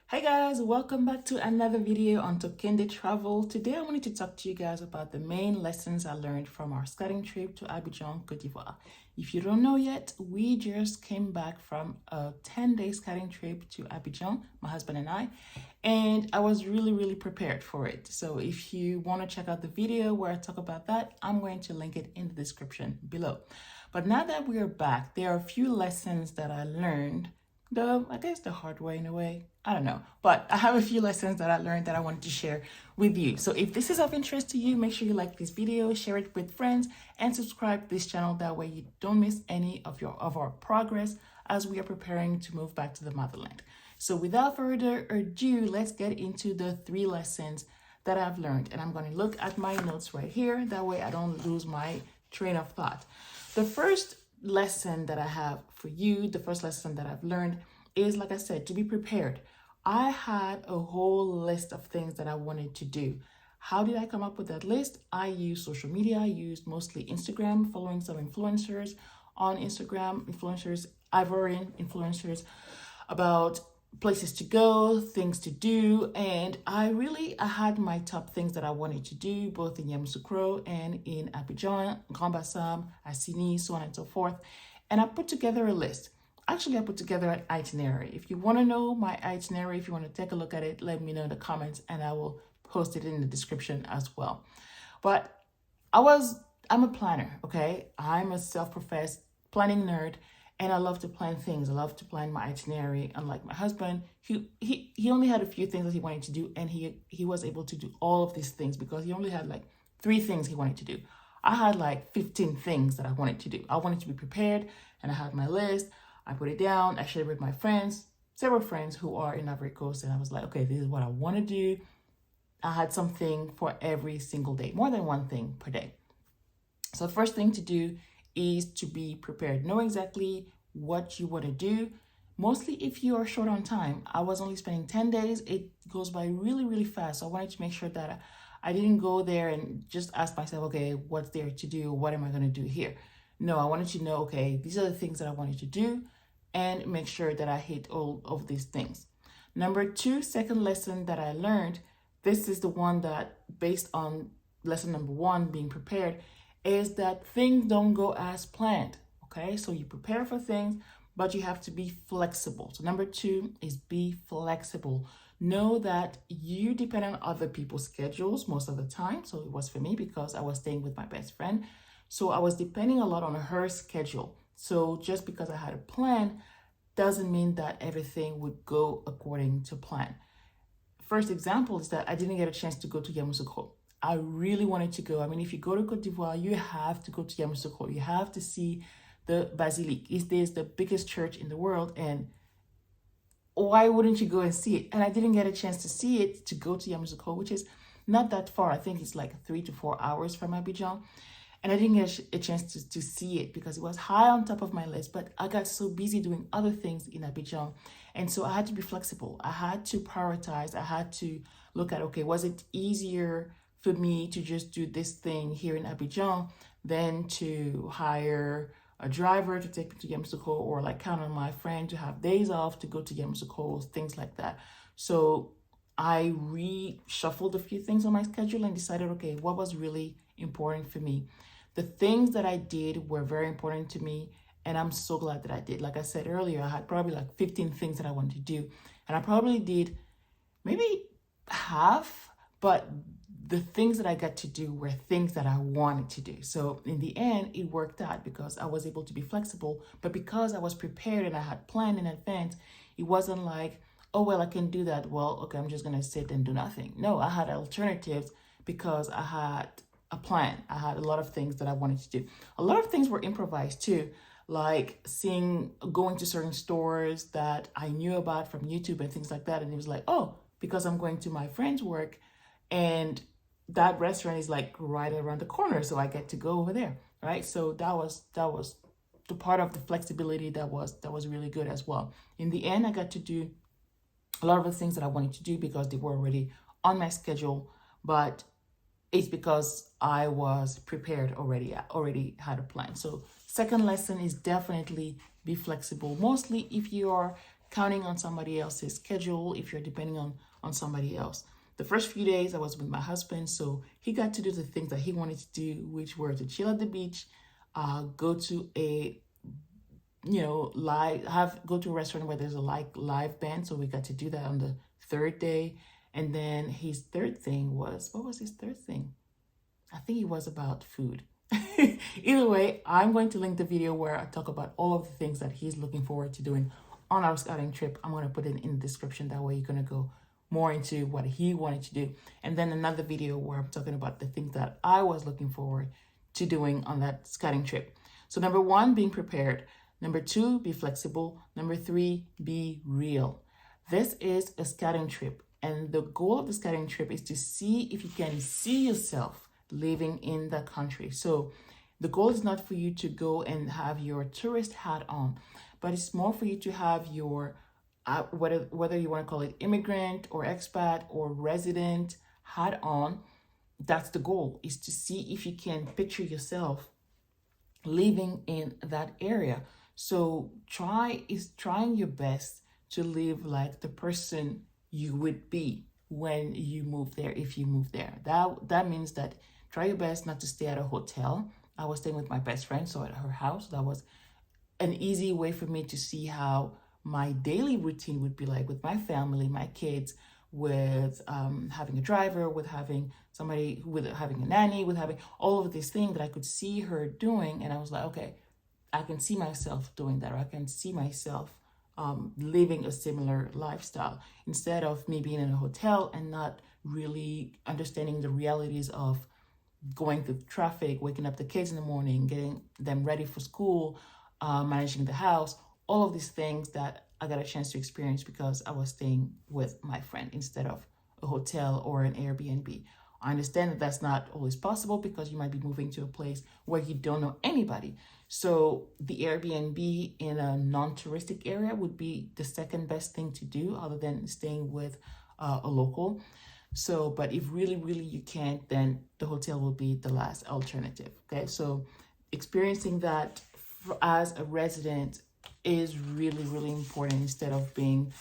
Hey guys, welcome back to another video on Tokende Travel. Today I wanted to talk to you guys about the main lessons I learned from our scouting trip to Abidjan, Côte d'Ivoire. If you don't know yet, we just came back from a 10-day scouting trip to Abidjan, my husband and I was really prepared for it. So if you want to check out the video where I talk about that, I'm going to link it in the description below. But now that we are back, there are a few lessons that I learned I guess the hard way in a way. I don't know. But I have a few lessons that I learned that I wanted to share with you. So if this is of interest to you, make sure you like this video, share it with friends, and subscribe to this channel. That way you don't miss any of our progress as we are preparing to move back to the motherland. So without further ado, let's get into the 3 lessons that I've learned. And I'm going to look at my notes right here. That way I don't lose my train of thought. The first lesson that I have for you, the first lesson that I've learned is, like I said, to be prepared. I had a whole list of things that I wanted to do. How did I come up with that list? I used social media. I used mostly Instagram, following some influencers on Instagram, Ivorian influencers, about places to go, things to do, and I had my top things that I wanted to do, both in Yamoussoukro and in Abidjan, Grand Bassam, Assini, so on and so forth. And I put together a list. Actually, I put together an itinerary. If you want to know my itinerary, if you want to take a look at it, let me know in the comments and I will post it in the description as well. But I'm a planner, okay? I'm a self-professed planning nerd. And I love to plan things. I love to plan my itinerary. Unlike my husband, he only had a few things that he wanted to do, and he was able to do all of these things because he only had like 3 things he wanted to do. I had like 15 things that I wanted to do. I wanted to be prepared, and I had my list. I put it down. I shared it with my friends, several friends who are in Ivory Coast, and I was like, okay, this is what I want to do. I had something for every single day, more than one thing per day. So the first thing to do is to be prepared. Know exactly what you want to do. Mostly if you are short on time. I was only spending 10 days. It goes by really fast. So I wanted to make sure that I didn't go there and just ask myself, okay, what's there to do? What am I going to do here? No, I wanted to know, okay, these are the things that I wanted to do and make sure that I hit all of these things. Number 2, second lesson that I learned, this is the one that based on lesson number 1, being prepared, is that things don't go as planned, okay? So you prepare for things, but you have to be flexible. So number 2 is be flexible. Know that you depend on other people's schedules most of the time. So it was for me because I was staying with my best friend. So I was depending a lot on her schedule. So just because I had a plan doesn't mean that everything would go according to plan. First example is that I didn't get a chance to go to Yamoussoukro. I really wanted to go. I mean, if you go to Côte d'Ivoire, you have to go to Yamoussoukro. You have to see the basilique. It is the biggest church in the world, and why wouldn't you go and see it? And I didn't get a chance to see it, to go to Yamoussoukro, which is not that far. I think it's like 3 to 4 hours from Abidjan. And I didn't get a chance to see it because it was high on top of my list. But I got so busy doing other things in Abidjan. And so I had to be flexible. I had to prioritize. I had to look at, okay, was it easier for me to just do this thing here in Abidjan than to hire a driver to take me to Yamoussoukro, or like count on my friend to have days off to go to Yamoussoukro, things like that. So I reshuffled a few things on my schedule and decided, okay, what was really important for me? The things that I did were very important to me, and I'm so glad that I did. Like I said earlier, I had probably like 15 things that I wanted to do, and I probably did maybe half, but the things that I got to do were things that I wanted to do. So in the end, it worked out because I was able to be flexible, but because I was prepared and I had planned in advance, it wasn't like, oh, well, I can do that. Well, okay, I'm just going to sit and do nothing. No, I had alternatives because I had a plan. I had a lot of things that I wanted to do. A lot of things were improvised too, like going to certain stores that I knew about from YouTube and things like that. And it was like, oh, because I'm going to my friend's work and that restaurant is like right around the corner, so I get to go over there, right? So that was the part of the flexibility that was really good as well. In the end, I got to do a lot of the things that I wanted to do because they were already on my schedule, but it's because I was prepared already. I already had a plan. So second lesson is definitely be flexible. Mostly if you are counting on somebody else's schedule, if you're depending on somebody else. The first few days I was with my husband, so he got to do the things that he wanted to do, which were to chill at the beach, go to a go to a restaurant where there's a live band. So we got to do that on the third day. And then his third thing was, what was his third thing? I think it was about food. Either way, I'm going to link the video where I talk about all of the things that he's looking forward to doing on our scouting trip. I'm going to put it in the description. That way you're going to go more into what he wanted to do. And then another video where I'm talking about the things that I was looking forward to doing on that scouting trip. So number 1, being prepared. Number 2, be flexible. Number 3, be real. This is a scouting trip, and the goal of the scouting trip is to see if you can see yourself living in the country. So the goal is not for you to go and have your tourist hat on, but it's more for you to have your whether you want to call it immigrant or expat or resident hat on. That's the goal, is to see if you can picture yourself living in that area. So trying your best to live like the person you would be when you move there, if you move there. That means that try your best not to stay at a hotel. I was staying with my best friend, so at her house. That was an easy way for me to see how my daily routine would be like with my family, my kids, with having a driver, with having somebody, with having a nanny, with having all of these things that I could see her doing. And I was like, okay, I can see myself doing that, or I can see myself living a similar lifestyle, instead of me being in a hotel and not really understanding the realities of going through traffic, waking up the kids in the morning, getting them ready for school, managing the house, all of these things that I got a chance to experience because I was staying with my friend instead of a hotel or an Airbnb. I understand that that's not always possible because you might be moving to a place where you don't know anybody. So the Airbnb in a non-touristic area would be the second best thing to do, other than staying with a local. So, but if really, really you can't, then the hotel will be the last alternative. Okay, so experiencing that as a resident is really, really important, instead of being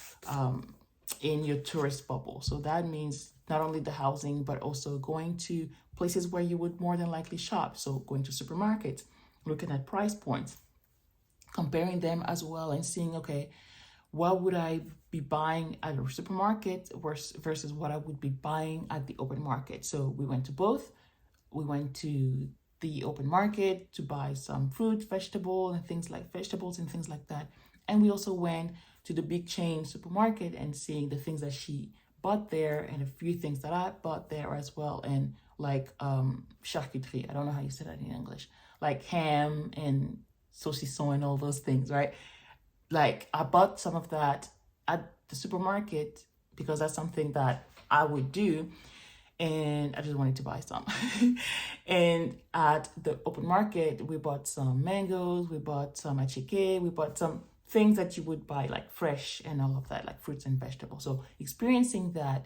in your tourist bubble. So that means not only the housing, but also going to places where you would more than likely shop. So going to supermarkets, looking at price points, comparing them as well, and seeing, okay, what would I be buying at a supermarket versus what I would be buying at the open market. So we went to both. We went to the open market to buy some fruit, vegetables and things like that. And we also went to the big chain supermarket and seeing the things that she bought there, and a few things that I bought there as well. And like charcuterie, I don't know how you say that in English, like ham and saucisson and all those things, right? Like I bought some of that at the supermarket because that's something that I would do, and I just wanted to buy some. And at the open market, we bought some mangoes, we bought some achike, we bought some things that you would buy like fresh and all of that, like fruits and vegetables. So experiencing that,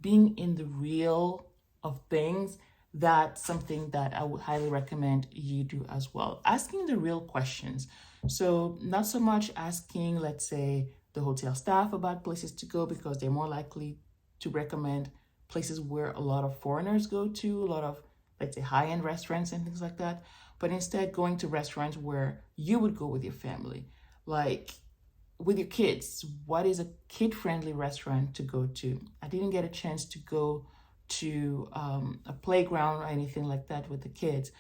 being in the real of things, that's something that I would highly recommend you do as well. Asking the real questions. So not so much asking, let's say, the hotel staff about places to go, because they're more likely to recommend places where a lot of foreigners go to, a lot of, let's say, high-end restaurants and things like that. But instead going to restaurants where you would go with your family, like with your kids. What is a kid-friendly restaurant to go to? I didn't get a chance to go to a playground or anything like that with the kids,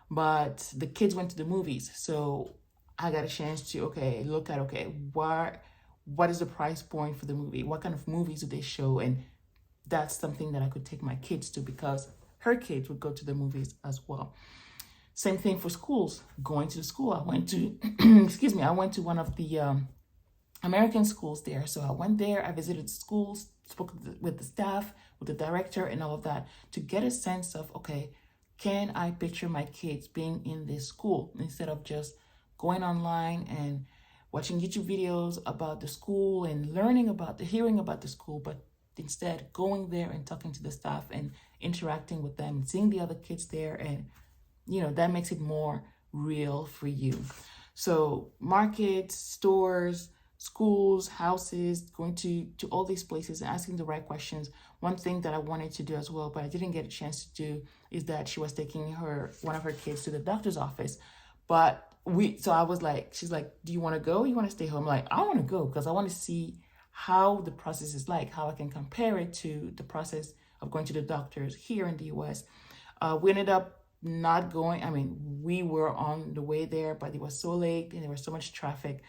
but the kids went to the movies. So I got a chance to, look at, what is the price point for the movie? What kind of movies do they show? And that's something that I could take my kids to, because her kids would go to the movies as well. Same thing for schools, going to the school. I went to, I went to one of the American schools there. So I went there, I visited schools, spoke with the staff, with the director and all of that, to get a sense of, can I picture my kids being in this school, instead of just going online and watching YouTube videos about the school and hearing about the school, but instead going there and talking to the staff and interacting with them and seeing the other kids there. And, that makes it more real for you. So markets, stores, schools, houses, going to all these places and asking the right questions. One thing that I wanted to do as well, but I didn't get a chance to do, is that she was taking one of her kids to the doctor's office. But so I was like, she's like, do you want to go? You want to stay home? I'm like, I want to go because I want to see how the process is like, how I can compare it to the process of going to the doctors here in the US. We ended up not going. I mean, we were on the way there, but it was so late and there was so much traffic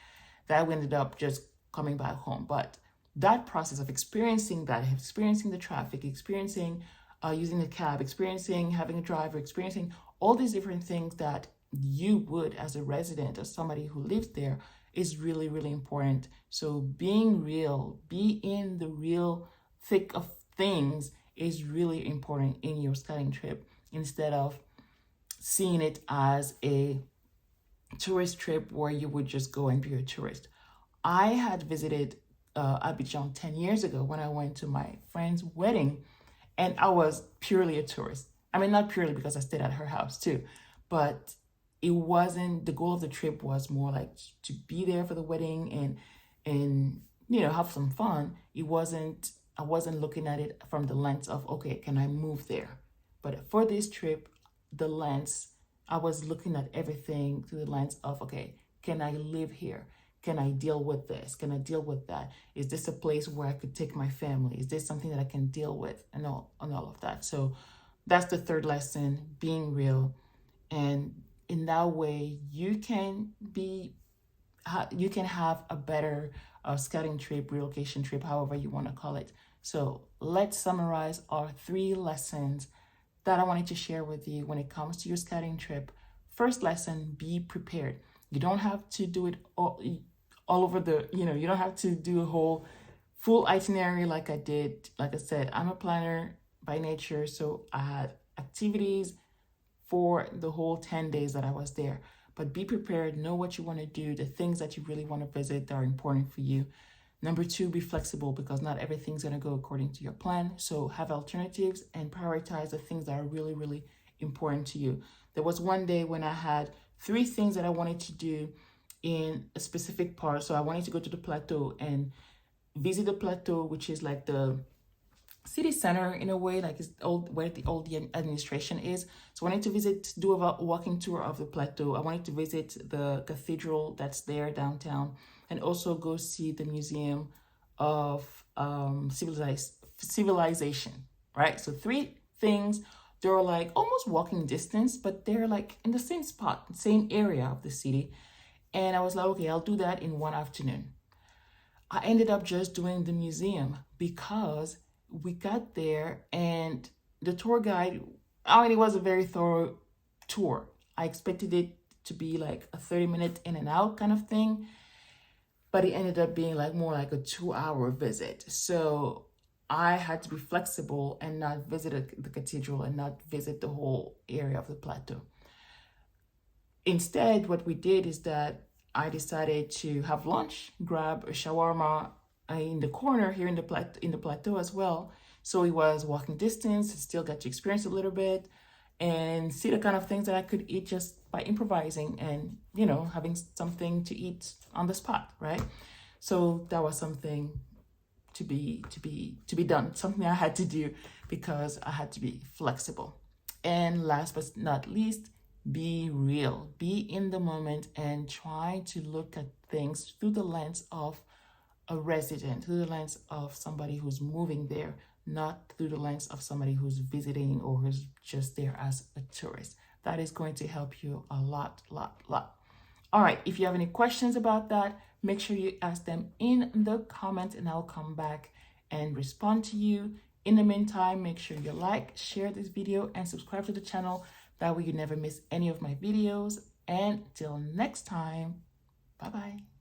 that we ended up just coming back home. But that process of experiencing the traffic, experiencing using a cab, experiencing having a driver, experiencing all these different things that you would as a resident or somebody who lives there is really, really important. So being real, be in the real thick of things is really important in your scouting trip, instead of seeing it as a tourist trip where you would just go and be a tourist. I had visited Abidjan 10 years ago when I went to my friend's wedding, and I was purely a tourist. I mean, not purely because I stayed at her house too, but it wasn't, the goal of the trip was more like to be there for the wedding and have some fun. I wasn't looking at it from the lens of, okay, can I move there? But for this trip, I was looking at everything through the lens of, okay, can I live here? Can I deal with this? Can I deal with that? Is this a place where I could take my family? Is this something that I can deal with? And all of that. So that's the third lesson, being real. And in that way, you can have a better scouting trip, relocation trip, however you want to call it. So let's summarize our 3 lessons that I wanted to share with you when it comes to your scouting trip. First lesson, be prepared. You don't have to do it all over you don't have to do a whole full itinerary like I did. Like I said, I'm a planner by nature, so I had activities for the whole 10 days that I was there. But be prepared, know what you want to do, the things that you really want to visit that are important for you. Number 2, be flexible, because not everything's going to go according to your plan. So have alternatives and prioritize the things that are really, really important to you. There was one day when I had 3 things that I wanted to do in a specific part. So I wanted to go to the plateau and visit the plateau, which is like the city center in a way, like it's where the old administration is. So I wanted to do a walking tour of the plateau. I wanted to visit the cathedral that's there downtown, and also go see the museum of civilization, right? So 3 things. They're like almost walking distance, but they're like in the same spot, same area of the city. And I was like, okay, I'll do that in one afternoon. I ended up just doing the museum because we got there and the tour guide, it was a very thorough tour. I expected it to be like a 30-minute in and out kind of thing, but it ended up being like more like a 2-hour visit. So I had to be flexible and not visit the cathedral and not visit the whole area of the plateau. Instead, what we did is that I decided to have lunch, grab a shawarma in the corner here in the plateau as well. So it was walking distance, still got to experience a little bit and see the kind of things that I could eat just by improvising and, having something to eat on the spot, right? So that was something to be done, something I had to do because I had to be flexible. And last but not least, be real, be in the moment, and try to look at things through the lens of a resident, through the lens of somebody who's moving there, not through the lens of somebody who's visiting or who's just there as a tourist. That is going to help you a lot. All right, if you have any questions about that, make sure you ask them in the comments and I'll come back and respond to you. In the meantime, make sure you like, share this video, and subscribe to the channel. That way you never miss any of my videos. And till next time, bye-bye.